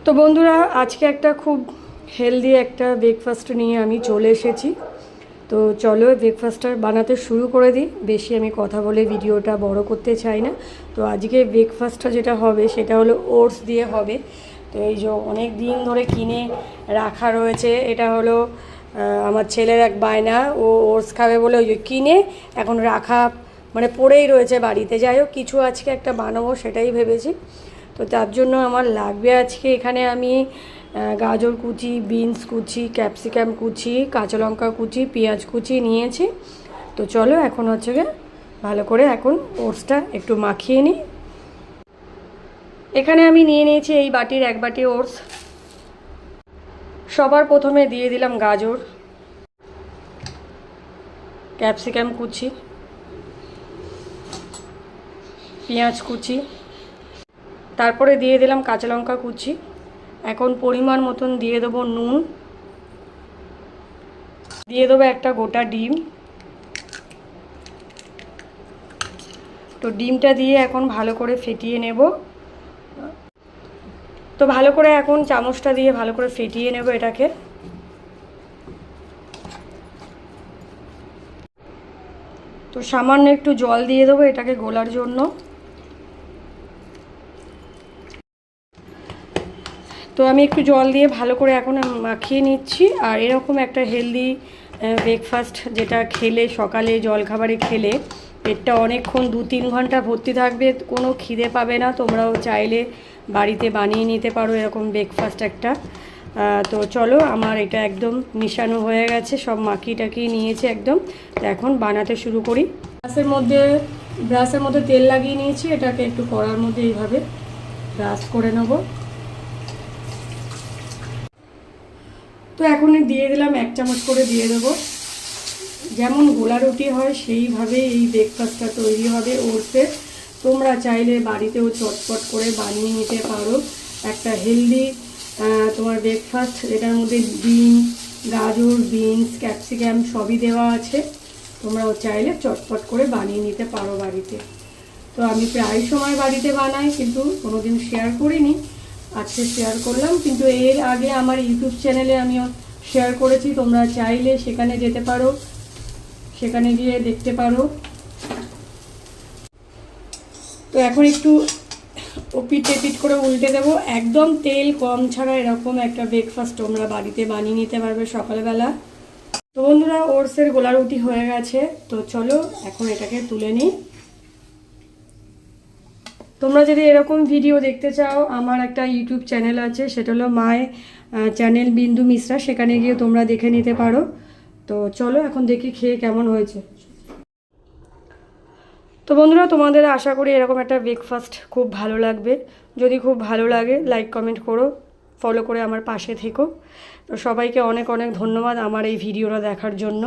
তো বন্ধুরা আজকে একটা খুব হেলদি একটা ব্রেকফাস্ট নিয়ে আমি চলে এসেছি। তো চলো ব্রেকফাস্টটা বানাতে শুরু করে দিই। বেশি আমি কথা বলে ভিডিওটা বড় করতে চাই না। তো আজকে ব্রেকফাস্টটা যেটা হবে সেটা হলো ওটস দিয়ে হবে। তো এই যে অনেক দিন ধরে কিনে রাখা রয়েছে, এটা হলো আমার ছেলের এক বায়না, ও ওটস খাবে বলে ওই যে কিনে এখন রাখা মানে পড়েই রয়েছে বাড়িতে। যাই হোক কিছু আজকে একটা বানাবো সেটাই ভেবেছি। তো তার জন্য আমার লাগবে আজকে এখানে আমি গাজর কুচি, বিনস কুচি, ক্যাপসিকাম কুচি, কাঁচা লঙ্কা কুচি, পেঁয়াজ কুচি নিয়েছি। তো চলো এখন হচ্ছে গিয়ে ভালো করে এখন ওটসটা একটু মাখিয়ে নিই। এখানে আমি নিয়ে নিয়েছি এই বাটির এক বাটি ওটস। সবার প্রথমে দিয়ে দিলাম গাজর, ক্যাপসিকাম কুচি, পেঁয়াজ কুচি, তারপরে দিয়ে দিলাম কাঁচা লঙ্কা কুচি। এখন পরিমাণ মতন দিয়ে দেবো নুন, দিয়ে দেবো একটা গোটা ডিম। তো ডিমটা দিয়ে এখন ভালো করে ফেটিয়ে নেব। তো ভালো করে এখন চামচটা দিয়ে ভালো করে ফেটিয়ে নেব এটাকে। তো সামান্য একটু জল দিয়ে দেবো এটাকে গোলার জন্য। তো আমি একটু জল দিয়ে ভালো করে এখন মাখিয়ে নিচ্ছি। আর এরকম একটা হেলদি ব্রেকফাস্ট যেটা খেলে সকালে জলখাবারে খেলে পেটটা অনেকক্ষণ 2-3 ঘন্টা ভর্তি থাকবে, কোনো খিদে পাবে না। তোমরাও চাইলে বাড়িতে বানিয়ে নিতে পারো এরকম ব্রেকফাস্ট একটা। তো চলো আমার এটা একদম মিশানো হয়ে গেছে, সব মাখিয়ে টাকিয়ে নিয়েছি একদম। তো এখন বানাতে শুরু করি। ব্রাশের মধ্যে তেল লাগিয়ে নিয়েছি, এটাকে একটু কড়ার মধ্যে এইভাবে ব্রাশ করে নেবো। তো এখন দিয়ে দিলাম 1 চামচ করে দিয়ে দেবো। যেমন গোলা রুটি হয় সেইভাবে এই ব্রেকফাস্টটা তৈরি হবে ওটসের। তোমরা চাইলে বাড়িতেও চটপট করে বানিয়ে নিতে পারো একটা হেলদি তোমার ব্রেকফাস্ট। এটার মধ্যে ডিম, গাজর, বিনস, ক্যাপসিকাম সবই দেওয়া আছে। তোমরাও চাইলে চটপট করে বানিয়ে নিতে পারো বাড়িতে। তো আমি প্রায় সময় বাড়িতে বানাই, কিন্তু কোনোদিন শেয়ার করিনি, আজকে শেয়ার করলাম। কিন্তু এর আগে আমার ইউটিউব চ্যানেলে আমিও শেয়ার করেছি, তোমরা চাইলে সেখানে যেতে পারো, সেখানে গিয়ে দেখতে পারো। তো এখন একটু ওপিট এপিট করে উল্টে দেবো। একদম তেল কম ছাড়া এরকম একটা ব্রেকফাস্ট তোমরা বাড়িতে বানিয়ে নিতে পারবে সকালবেলা। তো বন্ধুরা ওটসের গোলা রুটি হয়ে গেছে। তো চলো এখন এটাকে তুলে নিই। তোমরা যদি এরকম ভিডিও দেখতে চাও, আমার একটা ইউটিউব চ্যানেল আছে, সেটা হলো মাই চ্যানেল বিন্দু মিশ্রা, সেখানে গিয়ে তোমরা দেখে নিতে পারো। তো চলো এখন দেখি খেয়ে কেমন হয়েছে। তো বন্ধুরা তোমাদের আশা করি এরকম একটা ব্রেকফাস্ট খুব ভালো লাগবে। যদি খুব ভালো লাগে লাইক কমেন্ট করো, ফলো করে আমার পাশে থেকো। তো সবাইকে অনেক অনেক ধন্যবাদ আমার এই ভিডিওটা দেখার জন্য।